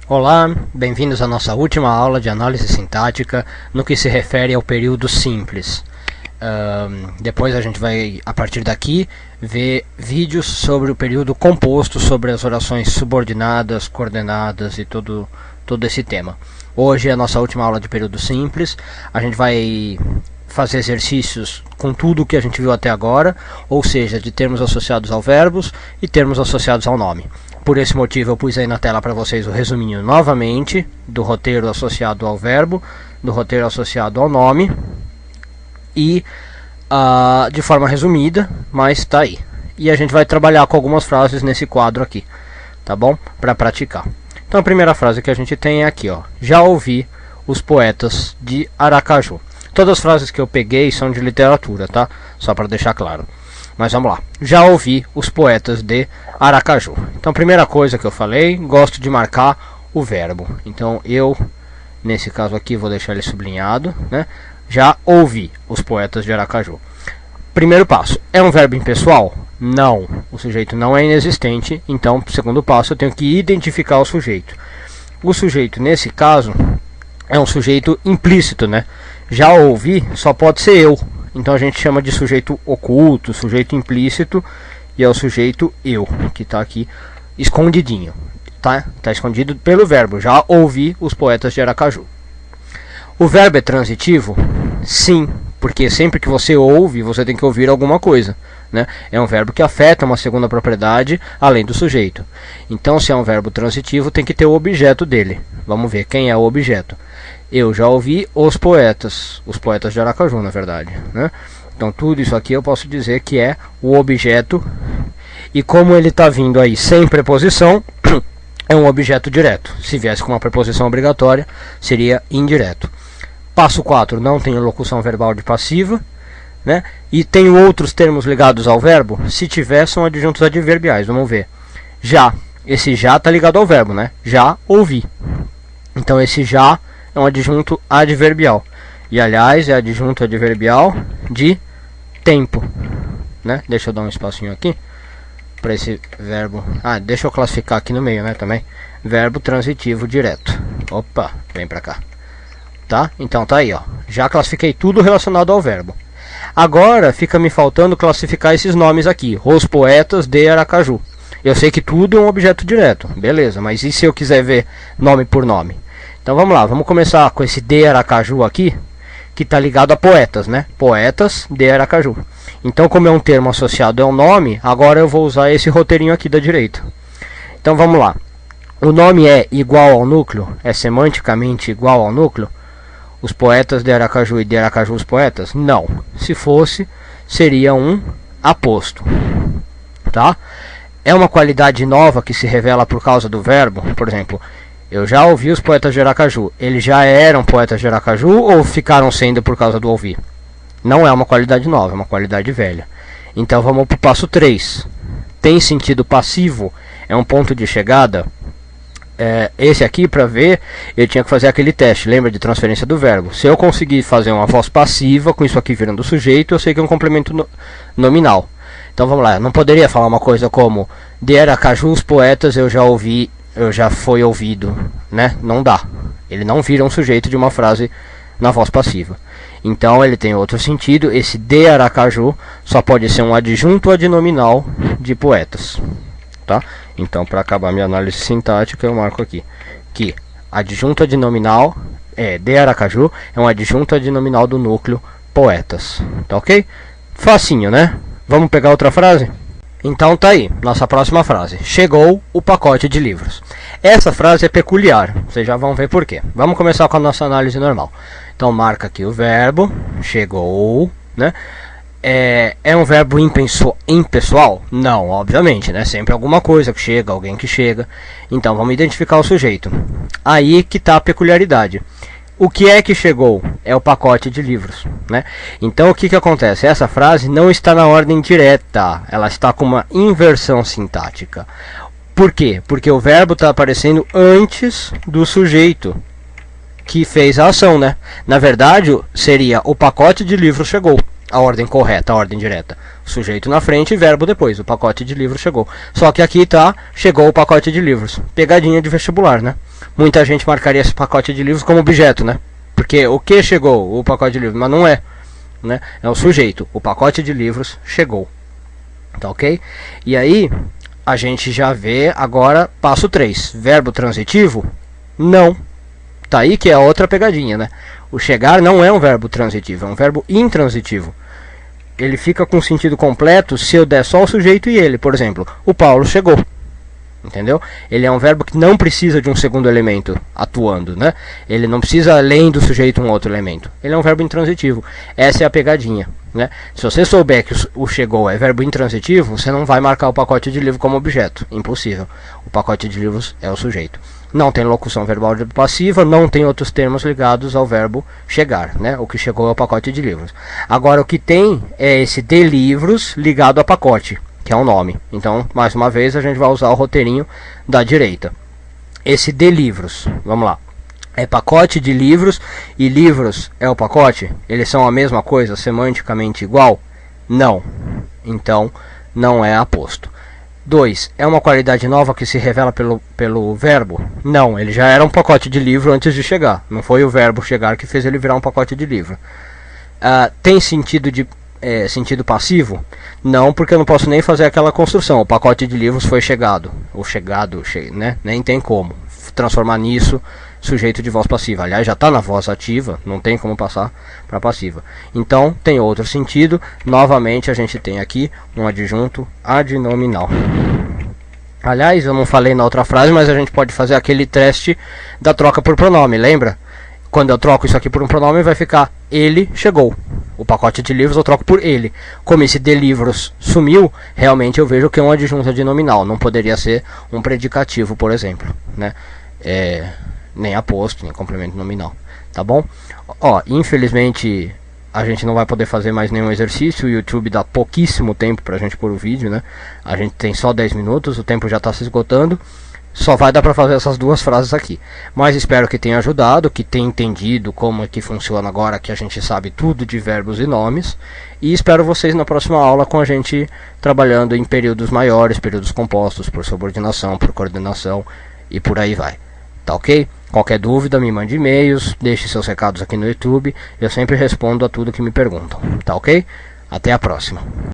Olá, bem-vindos à nossa última aula de análise sintática no que se refere ao período simples. Depois a gente vai, a partir daqui, ver vídeos sobre o período composto, sobre as orações subordinadas, coordenadas e todo esse tema. Hoje é a nossa última aula de período simples. A gente vai fazer exercícios com tudo que a gente viu até agora, ou seja, de termos associados ao verbos e termos associados ao nome. Por esse motivo eu pus aí na tela para vocês o resuminho novamente do roteiro associado ao verbo, do roteiro associado ao nome e de forma resumida, mas está aí. E a gente vai trabalhar com algumas frases nesse quadro aqui, tá bom? Para praticar. Então a primeira frase que a gente tem é aqui, ó. Já ouvi os poetas de Aracaju. Todas as frases que eu peguei são de literatura, tá? Só para deixar claro. Mas vamos lá. Já ouvi os poetas de Aracaju. Então, primeira coisa que eu falei, gosto de marcar o verbo. Então, eu, nesse caso aqui, vou deixar ele sublinhado, né? Já ouvi os poetas de Aracaju. Primeiro passo, é um verbo impessoal? Não. O sujeito não é inexistente. Então, segundo passo, eu tenho que identificar o sujeito. O sujeito, nesse caso, é um sujeito implícito, né? Já ouvi só pode ser eu. Então a gente chama de sujeito oculto, sujeito implícito, e é o sujeito eu, que está aqui escondidinho. Tá escondido pelo verbo. Já ouvi os poetas de Aracaju. O verbo é transitivo? Sim, porque sempre que você ouve, você tem que ouvir alguma coisa, né? É um verbo que afeta uma segunda propriedade além do sujeito. Então, se é um verbo transitivo, tem que ter o objeto dele. Vamos ver quem é o objeto. Eu já ouvi os poetas de Aracaju, na verdade, né? Então tudo isso aqui eu posso dizer que é o objeto, e como ele está vindo aí sem preposição, é um objeto direto. Se viesse com uma preposição obrigatória, seria indireto. Passo 4, não tem locução verbal de passiva, né? E tem outros termos ligados ao verbo, se tiver são adjuntos adverbiais, vamos ver. Já, esse já está ligado ao verbo, né? Já ouvi. Então esse já é um adjunto adverbial. E aliás, é adjunto adverbial de tempo, né? Deixa eu dar um espacinho aqui para esse verbo. Deixa eu classificar aqui no meio, né, também. Verbo transitivo direto. Opa, vem para cá. Tá? Então tá aí, ó. Já classifiquei tudo relacionado ao verbo. Agora fica me faltando classificar esses nomes aqui. Os poetas de Aracaju. Eu sei que tudo é um objeto direto, beleza, mas e se eu quiser ver nome por nome? Então vamos lá, vamos começar com esse de Aracaju aqui, que está ligado a poetas, né? Poetas de Aracaju. Então, como é um termo associado ao nome, agora eu vou usar esse roteirinho aqui da direita. Então vamos lá. O nome é igual ao núcleo? É semanticamente igual ao núcleo? Os poetas de Aracaju e de Aracaju os poetas? Não. Se fosse, seria um aposto. Tá? É uma qualidade nova que se revela por causa do verbo? Por exemplo, eu já ouvi os poetas de Aracaju. Eles já eram poetas de Aracaju ou ficaram sendo por causa do ouvir? Não é uma qualidade nova, é uma qualidade velha. Então vamos para o passo 3. Tem sentido passivo? É um ponto de chegada? Esse aqui, para ver, eu tinha que fazer aquele teste, lembra, de transferência do verbo. Se eu conseguir fazer uma voz passiva, com isso aqui virando sujeito, eu sei que é um complemento nominal. Então vamos lá, eu não poderia falar uma coisa como de Aracaju os poetas eu já ouvi, eu já foi ouvido, né? Não dá. Ele não vira um sujeito de uma frase na voz passiva. Então ele tem outro sentido. Esse de Aracaju só pode ser um adjunto adnominal de poetas, tá? Então, para acabar minha análise sintática, eu marco aqui que adjunto adnominal de Aracaju é um adjunto adnominal do núcleo poetas, tá ok? Facinho, né? Vamos pegar outra frase? Então tá aí, nossa próxima frase. Chegou o pacote de livros. Essa frase é peculiar, vocês já vão ver por quê. Vamos começar com a nossa análise normal. Então marca aqui o verbo, chegou, né? É um verbo impessoal? Não, obviamente, né? Sempre alguma coisa que chega, alguém que chega. Então vamos identificar o sujeito. Aí que tá a peculiaridade. O que é que chegou? É o pacote de livros, né? Então o que acontece? Essa frase não está na ordem direta, ela está com uma inversão sintática. Por quê? Porque o verbo está aparecendo antes do sujeito que fez a ação, né? Na verdade, seria o pacote de livros chegou. a ordem correta, a ordem direta. Sujeito na frente e verbo depois. O pacote de livros chegou. Só que aqui tá, chegou o pacote de livros. Pegadinha de vestibular, né? Muita gente marcaria esse pacote de livros como objeto, né? Porque o que chegou? O pacote de livros. Mas não é, né? É o sujeito. O pacote de livros chegou. Tá ok? E aí, a gente já vê agora passo 3. Verbo transitivo? Não. Tá aí que é a outra pegadinha, né? O chegar não é um verbo transitivo, é um verbo intransitivo. Ele fica com sentido completo se eu der só o sujeito e ele. Por exemplo, o Paulo chegou. Entendeu? Ele é um verbo que não precisa de um segundo elemento atuando, né? Ele não precisa, além do sujeito, um outro elemento. Ele é um verbo intransitivo. Essa é a pegadinha, né? Se você souber que o chegou é verbo intransitivo, você não vai marcar o pacote de livro como objeto. Impossível. O pacote de livros é o sujeito. Não tem locução verbal passiva, não tem outros termos ligados ao verbo chegar, né? O que chegou é o pacote de livros. Agora, o que tem é esse de livros ligado a pacote, que é um nome. Então, mais uma vez, a gente vai usar o roteirinho da direita. Esse de livros, vamos lá. É pacote de livros e livros é o pacote? Eles são a mesma coisa, semanticamente igual? Não. Então, não é aposto. 2. É uma qualidade nova que se revela pelo verbo? Não, ele já era um pacote de livro antes de chegar. Não foi o verbo chegar que fez ele virar um pacote de livro. Tem sentido passivo? Não, porque eu não posso nem fazer aquela construção. O pacote de livros foi chegado. Ou chegado, né? Nem tem como transformar nisso sujeito de voz passiva. Aliás, já está na voz ativa, não tem como passar para passiva. Então, tem outro sentido. Novamente, a gente tem aqui um adjunto adnominal. Aliás, eu não falei na outra frase, mas a gente pode fazer aquele teste da troca por pronome, lembra? Quando eu troco isso aqui por um pronome, vai ficar ele chegou. O pacote de livros eu troco por ele. Como esse de livros sumiu, realmente eu vejo que é um adjunto adnominal. Não poderia ser um predicativo, por exemplo, né? Nem aposto, nem complemento nominal, tá bom? Ó, infelizmente a gente não vai poder fazer mais nenhum exercício. O YouTube dá pouquíssimo tempo pra gente pôr o vídeo, né? A gente tem só 10 minutos, o tempo já está se esgotando. Só vai dar para fazer essas duas frases aqui. Mas espero que tenha ajudado, que tenha entendido como é que funciona agora que a gente sabe tudo de verbos e nomes. E espero vocês na próxima aula com a gente trabalhando em períodos maiores, períodos compostos, por subordinação, por coordenação e por aí vai. Tá ok? Qualquer dúvida, me mande e-mails, deixe seus recados aqui no YouTube. Eu sempre respondo a tudo que me perguntam. Tá ok? Até a próxima.